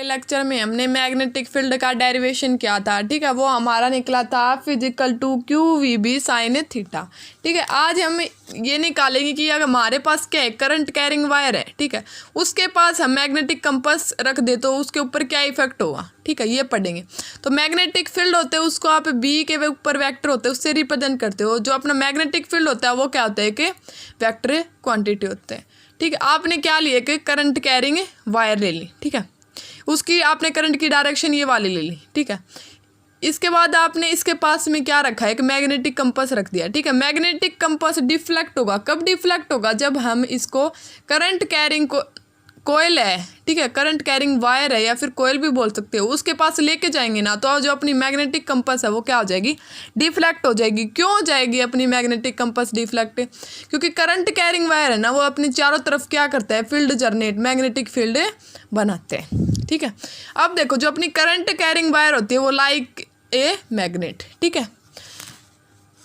Lecture में हमने magnetic field का डेरिवेशन किया था, ठीक है, वो हमारा निकला था physical to QVB sine theta. ठीक है, आज हम ये निकालेंगे कि अगर हमारे पास क्या है, करंट कैरिंग वायर है, ठीक है, उसके पास हम मैग्नेटिक कंपास रख दे तो उसके ऊपर क्या इफेक्ट होगा। ठीक है, ये पढ़ेंगे। तो मैग्नेटिक फील्ड होते हैं उसको आप B के ऊपर वेक्टर होते हैं उससे रिप्रेजेंट करते हो। जो अपना मैग्नेटिक फील्ड होता है वो क्या होता है कि वेक्टर क्वांटिटी होते हैं। ठीक है, आपने क्या लिया कि करंट कैरिंग वायर ले ली, ठीक है, उसकी आपने करंट की डायरेक्शन ये वाली ले ली। ठीक है, इसके बाद आपने इसके पास में क्या रखा है कि मैग्नेटिक कंपास रख दिया। ठीक है, मैग्नेटिक कंपास डिफ्लेक्ट होगा। कब डिफ्लेक्ट होगा? जब हम इसको करंट कैरिंग को कोयल है, ठीक है, करंट कैरिंग वायर है या फिर कोयल भी बोल सकते हो, उसके पास लेके जाएंगे ना तो जो अपनी मैग्नेटिक कंपास है वो क्या हो जाएगी, डिफ्लेक्ट हो जाएगी। क्यों हो जाएगी अपनी मैग्नेटिक कंपास डिफ्लेक्ट? क्योंकि करंट कैरिंग वायर है ना वो अपनी चारों तरफ क्या करता है, फील्ड जनरेट, मैग्नेटिक फील्ड बनाते हैं। ठीक है, अब देखो जो अपनी करंट कैरिंग वायर होती है वो लाइक ए मैग्नेट। ठीक है,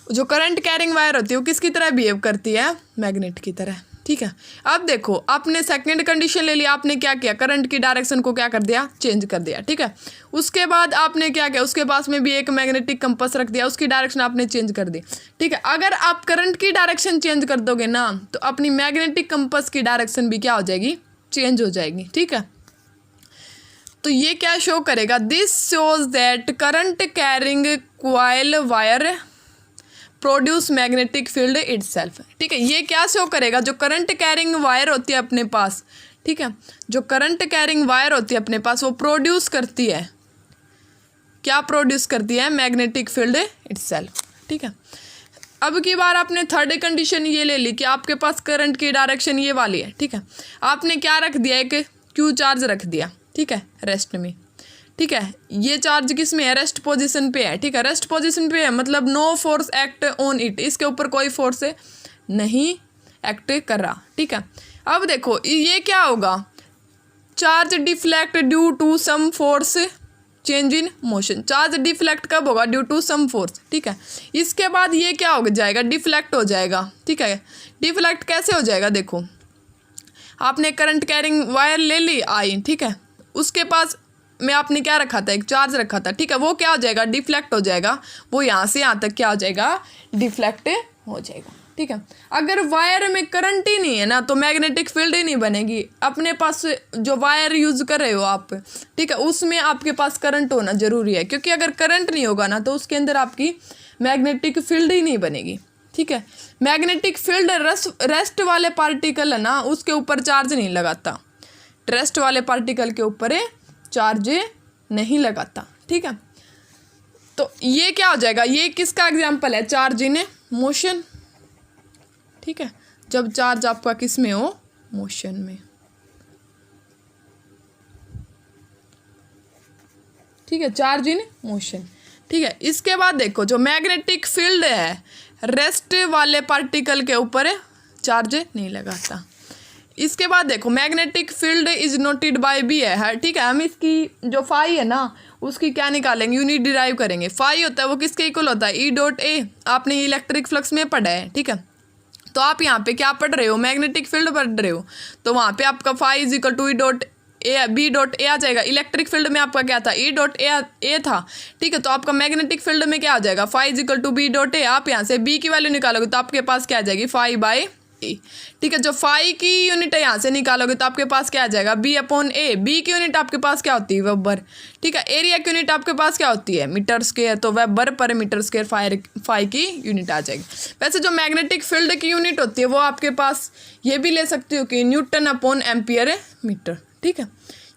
जो करंट कैरिंग वायर होती है वो किसकी तरह बिहेव करती है, मैग्नेट की तरह। ठीक है, अब देखो आपने सेकंड कंडीशन ले लिया, आपने क्या किया, करंट की डायरेक्शन को क्या कर दिया, चेंज कर दिया। ठीक है, उसके बाद आपने क्या किया, उसके पास में भी एक मैग्नेटिक कंपास रख दिया, उसकी डायरेक्शन आपने चेंज कर दी। ठीक है, अगर आप करंट की डायरेक्शन चेंज कर दोगे ना तो अपनी मैग्नेटिक कंपास की डायरेक्शन भी क्या हो जाएगी, चेंज हो जाएगी। ठीक है, तो ये क्या शो करेगा, this shows that current carrying coil wire produce magnetic field itself. ठीक है, ये क्या शो करेगा, जो करंट कैरिंग वायर होती है अपने पास, ठीक है, जो करंट कैरिंग वायर होती है अपने पास वो प्रोड्यूस करती है, क्या प्रोड्यूस करती है, मैग्नेटिक फील्ड इटसेल्फ। ठीक है, अब की बार आपने थर्ड कंडीशन ये ले ली कि आपके पास करंट की डायरेक्शन ये वाली है। ठीक है, आपने क्या रख दिया, एक Q चार्ज रख दिया, ठीक है, रेस्ट में। ठीक है, ये चार्ज किस में है, रेस्ट पोजीशन पे है। ठीक है, रेस्ट पोजीशन पे है मतलब no force act on it, इसके ऊपर कोई फोर्स नहीं एक्ट कर रहा। ठीक है, अब देखो ये क्या होगा, charge deflect due to some force change in motion. Charge deflect कब होगा, ड्यू टू सम फोर्स। ठीक है, इसके बाद ये क्या हो जाएगा, डिफ्लेक्ट हो जाएगा। ठीक है, डिफ्लेक्ट कैसे हो जाएगा, देखो आपने करंट कैरिंग वायर ले ली आई, ठीक है, उसके पास में आपने क्या रखा था, एक चार्ज रखा था। ठीक है, वो क्या हो जाएगा, डिफ्लेक्ट हो जाएगा, वो यहाँ से यहाँ तक क्या हो जाएगा, डिफ्लेक्ट हो जाएगा। ठीक है, अगर वायर में करंट ही नहीं है ना तो मैग्नेटिक फील्ड ही नहीं बनेगी। अपने पास जो वायर यूज कर रहे हो आप, ठीक है, उसमें आपके पास करंट होना जरूरी है, क्योंकि अगर करंट नहीं होगा ना तो उसके अंदर आपकी मैग्नेटिक फील्ड ही नहीं बनेगी। ठीक है, मैग्नेटिक फील्ड रेस्ट वाले पार्टिकल है ना उसके ऊपर चार्ज नहीं लगाता, रेस्ट वाले पार्टिकल के ऊपर चार्ज नहीं लगाता। ठीक है, तो ये क्या हो जाएगा, ये किसका एग्जाम्पल है, चार्ज इन मोशन। ठीक है, जब चार्ज आपका किस में हो, मोशन में। ठीक है, चार्ज इन मोशन। ठीक है, इसके बाद देखो जो मैग्नेटिक फील्ड है रेस्ट वाले पार्टिकल के ऊपर चार्ज नहीं लगाता। इसके बाद देखो magnetic field is noted by B है। ठीक है, हम इसकी जो फाई है ना उसकी क्या निकालेंगे, यूनिट डिराइव करेंगे। फाई होता है वो किसके इक्वल होता है, E.A। आपने इलेक्ट्रिक फ्लक्स में पढ़ा है। ठीक है, तो आप यहाँ पे क्या पढ़ रहे हो, मैग्नेटिक फील्ड पढ़ रहे हो, तो वहाँ पे आपका phi is equal to B.A आ जाएगा। इलेक्ट्रिक फील्ड में आपका क्या था, E.A था। ठीक है, तो आपका मैग्नेटिक फील्ड में क्या आ जाएगा, phi is equal to B.A। आप यहाँ से B की वैल्यू निकालोगे तो आपके पास क्या आ जाएगी, फाई बाई ए। ठीक है, जो फाई की यूनिट है यहाँ से निकालोगे तो आपके पास क्या आ जाएगा, B/A। बी की यूनिट आपके पास क्या होती है, वेबर। ठीक है, एरिया की यूनिट आपके पास क्या होती है, मीटर स्क्वायर, तो weber per metre square phi की यूनिट आ जाएगी। वैसे जो मैग्नेटिक फील्ड की यूनिट होती है वो आपके पास ये भी ले सकते हो कि N/एम्पियर मीटर। ठीक है,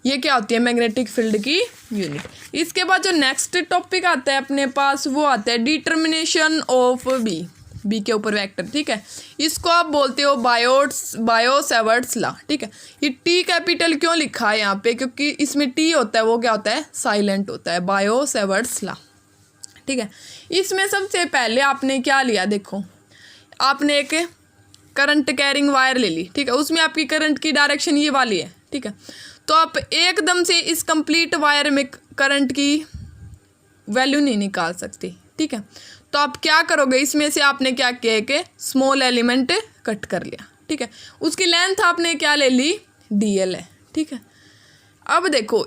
ये क्या होती है, मैग्नेटिक फील्ड की यूनिट। इसके बाद जो नेक्स्ट टॉपिक आता है अपने पास वो आता है डिटर्मिनेशन ऑफ बी के ऊपर वेक्टर। ठीक है, इसको आप बोलते हो बायो-सेवर्ट्स लॉ। ठीक है, ये टी कैपिटल क्यों लिखा है यहाँ पे, क्योंकि इसमें टी होता है वो क्या होता है, साइलेंट होता है, बायो-सेवर्ट्स लॉ। ठीक है, इसमें सबसे पहले आपने क्या लिया, देखो आपने एक करंट कैरिंग वायर ले ली। ठीक है, उसमें आपकी करंट की डायरेक्शन ये वाली है। ठीक है, तो आप एकदम से इस कंप्लीट वायर में करंट की वैल्यू नहीं निकाल सकते। ठीक है, तो आप क्या करोगे, इसमें से आपने क्या किया कि स्मॉल एलिमेंट कट कर लिया। ठीक है, उसकी लेंथ आपने क्या ले ली, DL है। ठीक है, अब देखो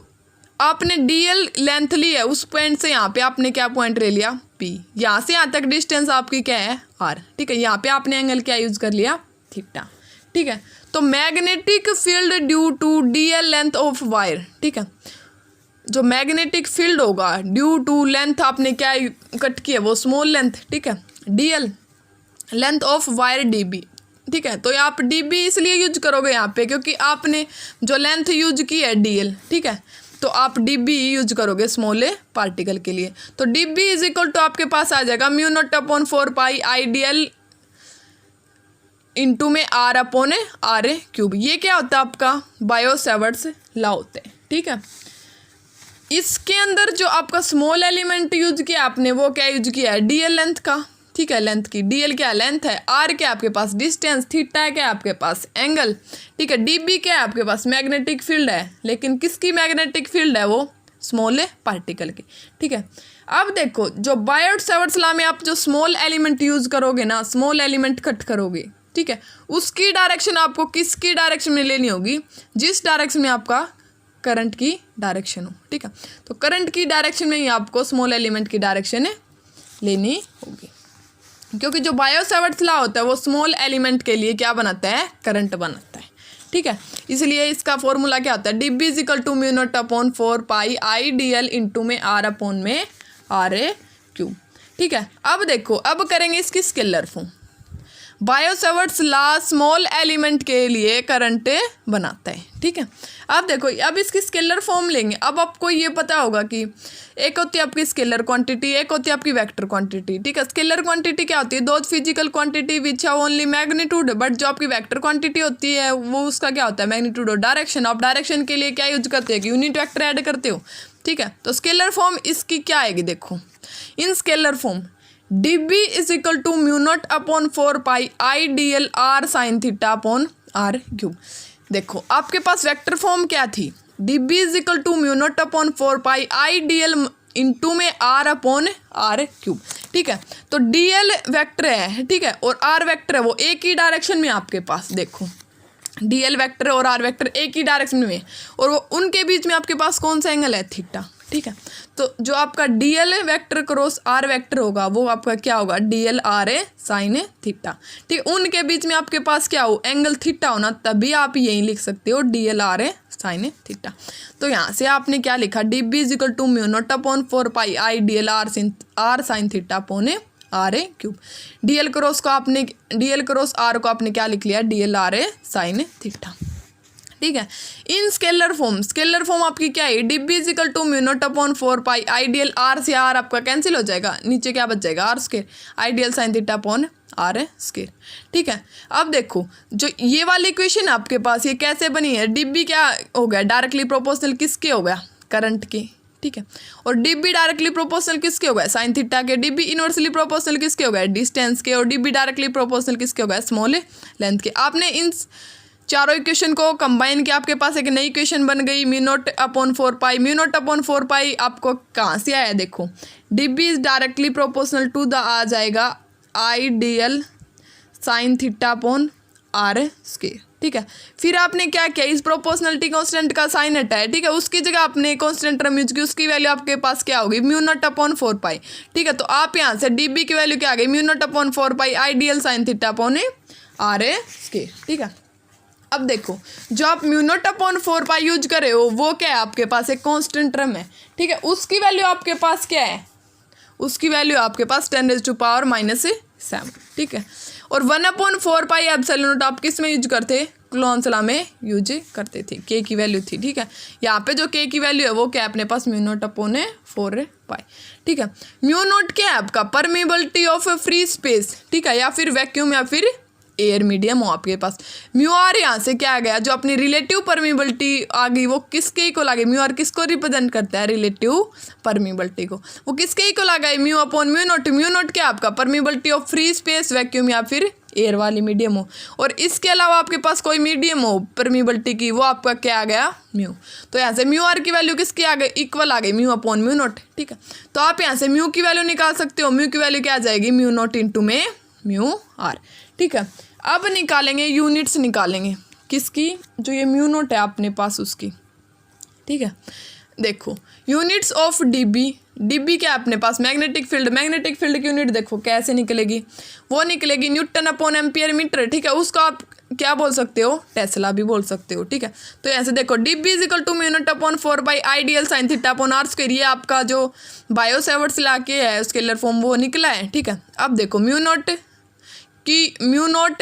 आपने डीएल लेंथ ली है, उस पॉइंट से यहाँ पे आपने क्या पॉइंट ले लिया, पी। यहाँ से यहाँ तक डिस्टेंस आपकी क्या है, आर। ठीक है, यहाँ पे आपने एंगल क्या यूज कर लिया, थीटा। ठीक है, तो magnetic field due to d l length of wire. ठीक है, जो मैग्नेटिक फील्ड होगा ड्यू टू लेंथ आपने क्या कट की है, वो स्मॉल लेंथ। ठीक है, DL length of wire dB. ठीक है, तो आप डीबी इसलिए यूज करोगे यहाँ पे क्योंकि आपने जो लेंथ यूज की है डीएल। ठीक है, तो आप डीबी यूज करोगे स्मॉल पार्टिकल के लिए। तो डीबी इज इक्वल टू आपके पास आ जाएगा mu not upon 4 pi I d l into में are upon r a cube. ये क्या होता है आपका बायो सेवर्ट्स लॉ होते हैं। ठीक है, इसके अंदर जो आपका स्मॉल एलिमेंट यूज किया आपने, वो क्या यूज किया है, डीएल लेंथ का। ठीक है, लेंथ की, डीएल क्या लेंथ है, आर क्या आपके पास डिस्टेंस, थीटा क्या आपके पास एंगल। ठीक है, डीबी क्या है आपके पास मैग्नेटिक फील्ड है, लेकिन किसकी मैग्नेटिक फील्ड है, वो स्मॉल पार्टिकल की। ठीक है, अब देखो जो बायोट सेवर्ट्स लॉ में आप जो स्मॉल एलिमेंट यूज करोगे ना, स्मॉल एलिमेंट कट करोगे। ठीक है, उसकी डायरेक्शन आपको किसकी डायरेक्शन में लेनी होगी, जिस डायरेक्शन में आपका करंट की डायरेक्शन हो। ठीक है, तो करंट की डायरेक्शन में ही आपको स्मॉल एलिमेंट की डायरेक्शन लेनी होगी, क्योंकि जो बायो सेवर्ट्स लॉ होता है वो स्मॉल एलिमेंट के लिए क्या बनाता है, करंट बनाता है। ठीक है, इसलिए इसका फॉर्मूला क्या होता है, d B is equal to mu not upon 4 pi I D L into में आर अपॉन में आर ए क्यूब। ठीक है, अब देखो, अब करेंगे इसकी scalar form. Biot Savart's law small element के लिए करंट बनाता है। ठीक है, अब देखो, अब इसकी स्केलर फॉर्म लेंगे। अब आपको ये पता होगा कि एक होती है आपकी स्केलर क्वांटिटी, एक होती है आपकी वेक्टर क्वांटिटी। ठीक है, स्केलर क्वांटिटी क्या होती है, दो फिजिकल क्वांटिटी विच है ओनली मैग्नीट्यूड, बट जो आपकी वेक्टर क्वांटिटी होती है वो उसका क्या होता है, मैग्नीट्यूड और डायरेक्शन। आप डायरेक्शन के लिए क्या यूज करते हैं कि यूनिट वेक्टर ऐड करते हो। ठीक है, तो स्केलर फॉर्म इसकी क्या आएगी, देखो in scalar form D B is equal to mu not upon 4 pi I D L R sine theta upon R cube. देखो आपके पास वेक्टर फॉर्म क्या थी, D B is equal to mu not upon 4 pi I D L into में are upon R cube. ठीक है, तो D l vector है, ठीक है, और आर वैक्टर है, वो एक ही डायरेक्शन में आपके पास। देखो डी एल वैक्टर और आर वैक्टर एक ही डायरेक्शन में, और वो उनके बीच में आपके पास कौन सा एंगल है, थीटा। ठीक है, तो जो आपका d l vector cross r vector होगा वो आपका क्या होगा, d L r a sine theta. ठीक है, उनके बीच में आपके पास क्या हो, एंगल थीटा होना, तभी आप यही लिख सकते हो d L r a sine theta. तो यहाँ से आपने क्या लिखा, d B is equal to mu not upon 4 pi I D L R sine theta upon r a cube. D l cross r को आपने क्या लिख लिया, d L r a sine theta. ठीक है, इन स्केलर फॉर्म आपकी क्या है, d B is equal to mu not upon 4 pi I d l are से आर आपका कैंसिल हो जाएगा, नीचे क्या बच जाएगा, r square I d l sine theta upon are square. ठीक है, अब देखो जो ये वाली इक्वेशन आपके पास ये कैसे बनी है, डी बी क्या हो गया, डायरेक्टली प्रोपोर्शनल किसके हो गया, करंट के। ठीक है, और डी बी डायरेक्टली प्रोपोर्शनल किसके हो गया, साइन थीटा के। डी बी इनवर्सली प्रोपोर्शनल किसके हो गया, डिस्टेंस के। और डी बी डायरेक्टली प्रोपोर्शनल किसके हो गया, स्मॉल लेंथ के। आपने इन चारों इक्वेशन को कंबाइन किया, आपके पास एक नई इक्वेशन बन गई, mu not upon 4 pi. Mu not upon 4 pi आपको कहाँ से आया, देखो D B is directly proportional to the आ जाएगा I D L sine theta upon are square. ठीक है, फिर आपने क्या किया, इस प्रोपोर्शनलिटी कांस्टेंट का साइन हटाया। ठीक है, उसकी जगह आपने कांस्टेंट टर्म यूज की, उसकी वैल्यू आपके पास क्या होगी, म्यू नॉट अपॉन 4 पाई। ठीक है, तो आप यहाँ से डी बी की वैल्यू क्या आ गई, mu not upon 4 pi I D L sine theta upon are square. ठीक है, अब देखो जो आप mu not upon 4 pi use कर रहे हो वो क्या है, आपके पास एक कांस्टेंट टर्म है। ठीक है, उसकी वैल्यू आपके पास क्या है, उसकी वैल्यू आपके पास 10⁻⁻⁷। ठीक है, और 1/4 पाई एप्सिलॉन नॉट आप किस में यूज करते, क्लोन ला में यूज करते थे, के की वैल्यू थी। ठीक है, यहाँ पे जो के की वैल्यू है वो क्या है अपने पास, म्यू नॉट अपॉन 4 पाई। ठीक है, म्यू नॉट क्या है आपका, परमिबिलिटी ऑफ फ्री स्पेस। ठीक है, या फिर वैक्यूम या फिर एयर मीडियम हो आपके पास। म्यू आर यहाँ से क्या आ गया, जो अपनी रिलेटिव परमिबिलिटी आ गई वो किसके इक्वल आ गई, म्यू आर किसको रिप्रेजेंट करता है, रिलेटिव परमिबिलिटी को, वो किसके इक्वल आ गई, mu upon mu not. Mu naught क्या आपका, permeability of free space, vacuum या फिर एयर वाली मीडियम हो, और इसके अलावा आपके पास कोई मीडियम हो परमिबिलिटी की, वो आपका क्या आ गया, म्यू। तो यहाँ से म्यू आर की वैल्यू किसकी आ गई, इक्वल आ गई, म्यू अपॉन म्यू नॉट। ठीक है, तो आप यहाँ से म्यू की वैल्यू निकाल सकते हो, म्यू की वैल्यू क्या आ जाएगी, म्यू नॉट इंटू में म्यू आर। ठीक है, अब निकालेंगे यूनिट्स निकालेंगे किसकी, जो ये म्यू नॉट है अपने पास उसकी। ठीक है, देखो यूनिट्स ऑफ डीबी, डीबी क्या है अपने पास मैग्नेटिक फील्ड, मैग्नेटिक फील्ड की यूनिट देखो कैसे निकलेगी, वो निकलेगी न्यूटन अपॉन एम्पियर मीटर, ठीक है। उसको आप क्या बोल सकते हो, टेस्ला भी बोल सकते हो, ठीक है। तो ऐसे देखो D B is equal to mu not upon 4/आइडियल sine theta upon are square, ये आपका जो बायो सेवर्ट्स ला के है स्केलर फॉर्म वो निकला है, ठीक है। अब देखो म्यू नॉट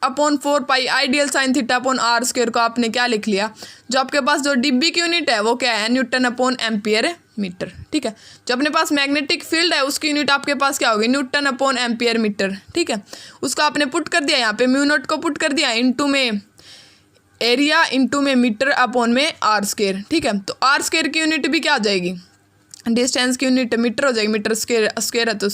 अपॉन 4/आइडियल sine theta upon are square को आपने क्या लिख लिया, जो आपके पास जो डीबी की यूनिट है वो क्या है, न्यूटन अपॉन एम्पियर मीटर, ठीक है। जो अपने पास मैग्नेटिक फील्ड है उसकी यूनिट आपके पास क्या होगी, न्यूटन अपॉन एम्पियर मीटर, ठीक है। उसको आपने पुट कर दिया यहाँ पे, म्यू नॉट को पुट कर दिया इनटू में एरिया इंटू में मीटर अपॉन में आर स्क्वायर, ठीक है। तो आर स्क्वायर की यूनिट भी क्या हो जाएगी, डिस्टेंस की यूनिट मीटर हो जाएगी, मीटर स्क्वायर है तो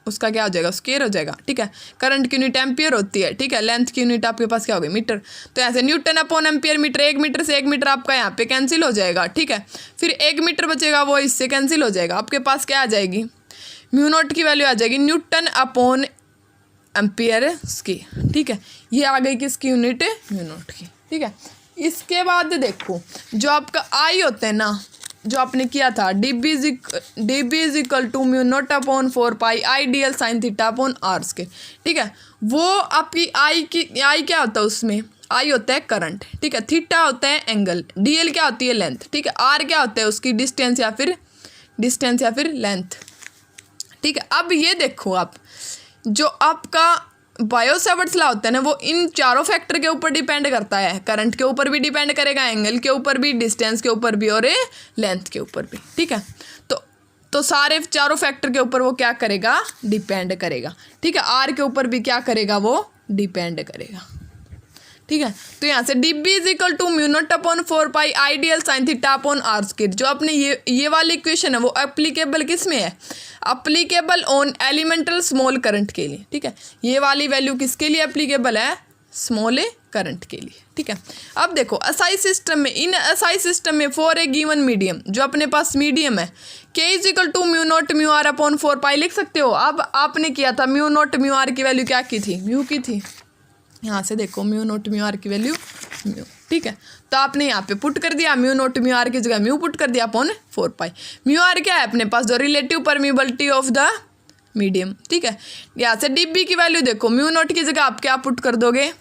उसका क्या हो जाएगा, स्क्वायर हो जाएगा, ठीक है। करंट की यूनिट एम्पियर होती है, ठीक है। लेंथ की यूनिट आपके पास क्या होगी, मीटर। तो ऐसे newton upon ampere metre, 1 metre से 1 मीटर आपका यहाँ पे कैंसिल हो जाएगा, ठीक है। फिर 1 मीटर बचेगा वो इससे कैंसिल हो जाएगा, आपके पास क्या आ जाएगी, म्यू नॉट की वैल्यू आ जाएगी न्यूटन अपॉन एम्पियर स्क्वायर, ठीक है। ये आ गई किसकी यूनिट, म्यू नॉट की, ठीक है। इसके बाद देखो जो आपका आई होता है ना, जो आपने किया था D B is equal to mu not upon 4/आइडियल sine theta upon are square, ठीक है। वो आपकी आई क्या होता है, उसमें आई होता है करंट, ठीक है। थीटा होता है एंगल, डीएल क्या होती है लेंथ, ठीक है। आर क्या होता है उसकी डिस्टेंस या फिर लेंथ, ठीक है। अब ये देखो आप जो आपका बायो सेवर्ट्स लॉ होता है ना, वो इन चारों फैक्टर के ऊपर डिपेंड करता है, करंट के ऊपर भी डिपेंड करेगा, एंगल के ऊपर भी, डिस्टेंस के ऊपर भी और लेंथ के ऊपर भी, ठीक है। तो सारे चारों फैक्टर के ऊपर वो क्या करेगा, डिपेंड करेगा, ठीक है। आर के ऊपर भी क्या करेगा, वो डिपेंड करेगा, ठीक है। तो यहाँ से D B is equal to mu not upon 4/आइडियल sine theta upon are square, जो अपने ये वाली इक्वेशन है वो एप्लीकेबल किस में है, applicable on elemental small current के लिए, ठीक है। ये वाली वैल्यू किसके लिए एप्लीकेबल है, स्मॉल करंट के लिए, ठीक है। अब देखो असाई सिस्टम में, इन असाई सिस्टम में फॉर ए गिवन मीडियम, जो अपने पास मीडियम है, k is equal to mu not mu are upon 4 लिख सकते हो। अब आपने किया था म्यू नॉट म्यू आर की वैल्यू क्या की थी, म्यू की थी, यहाँ से देखो म्यू नॉट म्यू आर की वैल्यू म्यू, ठीक है। तो आपने यहाँ पे पुट कर दिया म्यू नॉट म्यू आर की जगह म्यू पुट कर दिया अपॉन 4 म्यू आर क्या है अपने पास, जो relative permeability of the medium, ठीक है। यहाँ से डीबी की वैल्यू देखो, म्यू नॉट की जगह आप क्या पुट कर दोगे,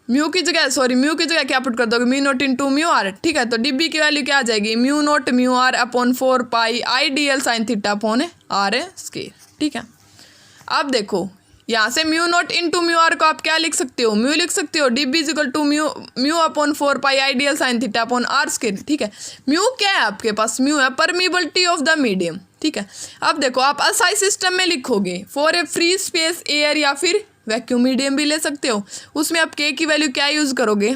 म्यू की जगह क्या पुट कर दोगे, mu not into mu R, ठीक है। तो डीबी की वैल्यू क्या आ जाएगी, mu not mu are upon 4/आइडियल sine theta upon are square, ठीक है। अब देखो यहाँ से mu not into mu R को आप क्या लिख सकते हो, म्यू लिख सकते हो, D B is equal to mu upon 4/आइडियल sine theta upon are square, ठीक है। म्यू क्या है आपके पास, म्यू है परमिबिलिटी ऑफ द मीडियम, ठीक है। अब देखो आप असाई सिस्टम में लिखोगे for a free space air या फिर वैक्यूम मीडियम भी ले सकते हो, उसमें आप के की वैल्यू क्या यूज़ करोगे,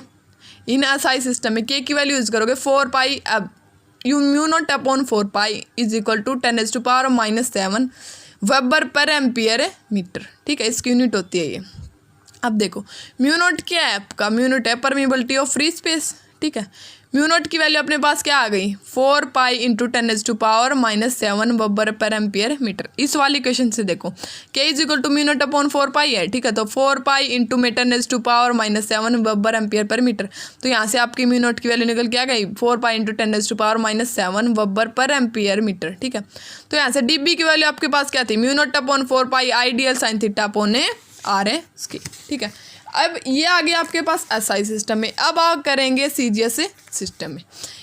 इन असाई सिस्टम में के की वैल्यू यूज़ करोगे 4 अब mu not upon 4 is equal to 10⁻⁻7 weber per ampere metre, ठीक है। इसकी यूनिट होती है ये। अब देखो म्यू नॉट क्या है आपका, म्यू नॉट है परमिबिलिटी ऑफ फ्री स्पेस, ठीक है। म्यू नॉट की वैल्यू अपने पास क्या आ गई, 4 into 10⁻⁻7 weber per ampere metre. इस वाली क्वेश्चन से देखो k is equal to mu not upon 4 है, ठीक है। तो 4 इंटू में 10⁻⁻7 वेबर एम्पियर पर मीटर। तो यहाँ से आपकी म्यू नॉट की वैल्यू निकल के आ गई 4 into 10⁻⁻7 weber per ampere metre, ठीक है। तो यहाँ से डीबी की वैल्यू आपके पास क्या थी, म्यू नॉट अपॉन 4/आइडियल sine theta upon are square, ठीक है। अब ये आ गया आपके पास एसआई सिस्टम में। अब आप करेंगे सीजीएस सिस्टम में।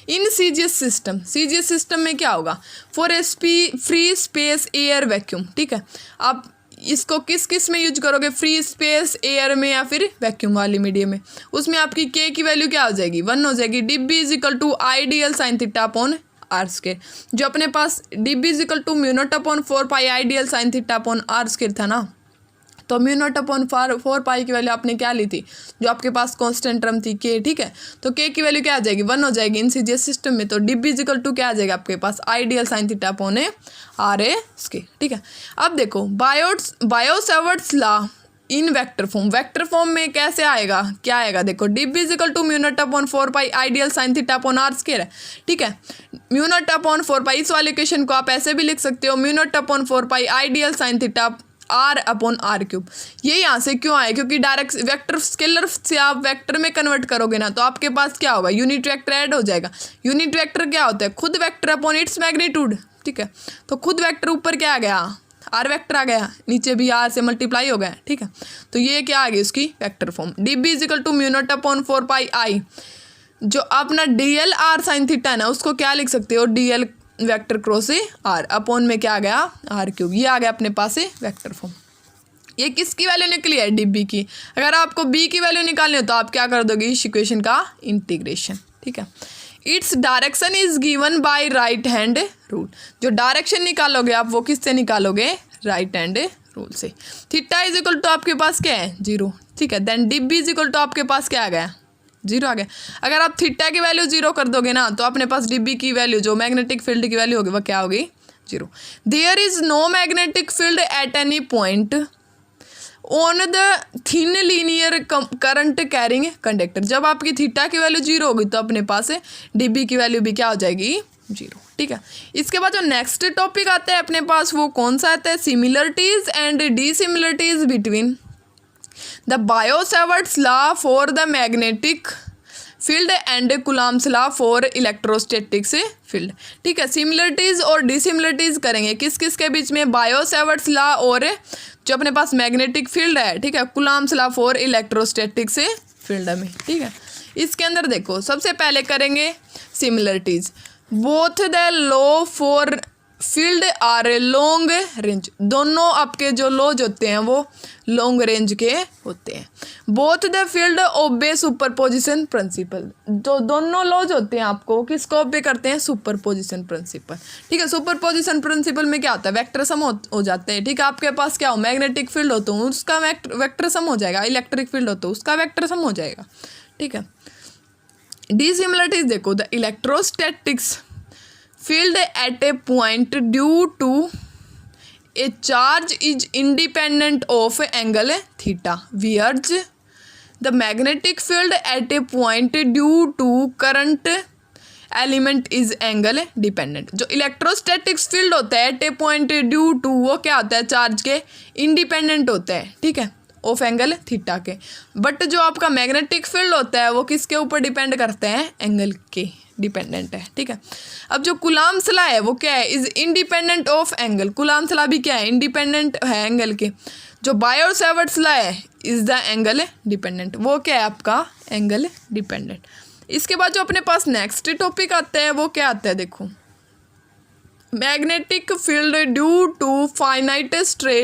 इन सीजीएस सिस्टम में क्या होगा, for a free space air vacuum, ठीक है। आप इसको किस में यूज करोगे, फ्री स्पेस एयर में या फिर वैक्यूम वाली मीडियम में। उसमें आपकी के की वैल्यू क्या हो जाएगी, 1 हो जाएगी। D B is equal to ideal sine theta upon are square, जो अपने पास D B is equal to mu not upon 4 ideal sine theta upon are square था ना। तो म्यू नॉट अपॉन 4 की वैल्यू आपने क्या ली थी, जो आपके पास कांस्टेंट टर्म थी के, ठीक है। तो के की वैल्यू क्या आ जाएगी, 1 हो जाएगी इन सीजीएस सिस्टम में। तो डीबी इज इक्वल टू क्या आ जाएगा आपके पास, ideal sine theta upon are square, ठीक है। अब देखो Biot Savart's law in vector form में कैसे आएगा, क्या आएगा, देखो D B is equal to mu not upon 4 ideal sine theta upon are square है, ठीक है। म्यू नॉट अपॉन 4 इस वाले इक्वेशन को आप ऐसे भी लिख सकते हो, mu not upon 4 ideal sine theta r/r³। ये यहाँ से क्यों आए, क्योंकि डायरेक्ट वेक्टर स्केलर से आप वेक्टर में कन्वर्ट करोगे ना, तो आपके पास क्या होगा, यूनिट वेक्टर ऐड हो जाएगा। यूनिट वेक्टर क्या होता है, खुद वेक्टर अपॉन इट्स मैग्नीट्यूड, ठीक है। तो खुद वेक्टर ऊपर क्या आ गया, आर वेक्टर आ गया, नीचे भी आर से मल्टीप्लाई हो गया, ठीक है। तो ये क्या आ गई उसकी वेक्टर फॉर्म, dB=μ0/4πi। जो अपना dl r sin थीटा है ना, उसको क्या लिख सकते हो, dl vector cross r upon में क्या आ गया, r³। ये आ गया अपने पास से वेक्टर फॉर्म। ये किसकी वैल्यू निकली है, dB की। अगर आपको b की वैल्यू निकालनी हो तो आप क्या कर दोगे, इस इक्वेशन का इंटीग्रेशन, ठीक है। Its direction is given by right hand rule. जो डायरेक्शन निकालोगे आप वो किससे निकालोगे, राइट हैंड रूल से। थीटा इज इक्वल टू आपके पास क्या है, 0, ठीक है। Then dB is equal to आपके पास क्या आ गया, 0 आ गया। अगर आप थीटा की वैल्यू 0 कर दोगे ना, तो अपने पास dB की वैल्यू, जो मैग्नेटिक फील्ड की वैल्यू होगी, वो क्या होगी, 0। There is no magnetic field at any point on the thin linear current carrying conductor. जब आपकी थीटा की वैल्यू 0 होगी तो अपने पास dB की वैल्यू भी क्या हो जाएगी, 0, ठीक है। इसके बाद जो नेक्स्ट टॉपिक आता है अपने पास, वो कौन सा आता है, similarities and dissimilarities between the Biot Savart's law for the magnetic field and Coulomb's law for electrostatics field, ठीक है। सिमिलरिटीज और डिसिमिलरिटीज करेंगे किस किस के बीच में, बायो-सैवर्ट्स लॉ और जो अपने पास मैग्नेटिक फील्ड है, ठीक है, Coulomb's law for electrostatics field में, ठीक है। इसके अंदर देखो सबसे पहले करेंगे similarities. Both the law for field are long range. दोनों आपके जो लॉज होते हैं वो लॉन्ग रेंज के होते हैं। Both the field obey superposition principle. जो दोनों लॉज होते हैं आपको किसको ओबे करते हैं, सुपरपोजिशन प्रिंसिपल, ठीक है। सुपरपोजिशन प्रिंसिपल में क्या होता है, वेक्टर सम हो जाते हैं, ठीक है। आपके पास क्या हो, मैग्नेटिक फील्ड हो तो उसका वेक्टर सम हो जाएगा, इलेक्ट्रिक फील्ड हो तो उसका वेक्टर सम हो जाएगा, ठीक है। डिसिमिलरिटीज देखो, the electrostatics field at a point due to a charge is independent of angle theta, whereas the magnetic field at a point due to current element is angle dependent। जो electrostatics field होता है at a point due to, वो क्या होता है, charge के independent होता है, ठीक है, ऑफ एंगल थीटा के। बट जो आपका मैग्नेटिक फील्ड होता है वो किसके ऊपर डिपेंड करते हैं, एंगल के डिपेंडेंट है, ठीक है। अब जो कूलॉम्स लॉ है वो क्या है, is independent of angle. Coulomb's law भी क्या है, इंडिपेंडेंट है एंगल के। जो बायो-सैवर्ट्स लॉ है इज द एंगल डिपेंडेंट, वो क्या है आपका एंगल डिपेंडेंट। इसके बाद जो अपने पास नेक्स्ट टॉपिक आता है वो क्या आता है, देखो, magnetic field due to finite straight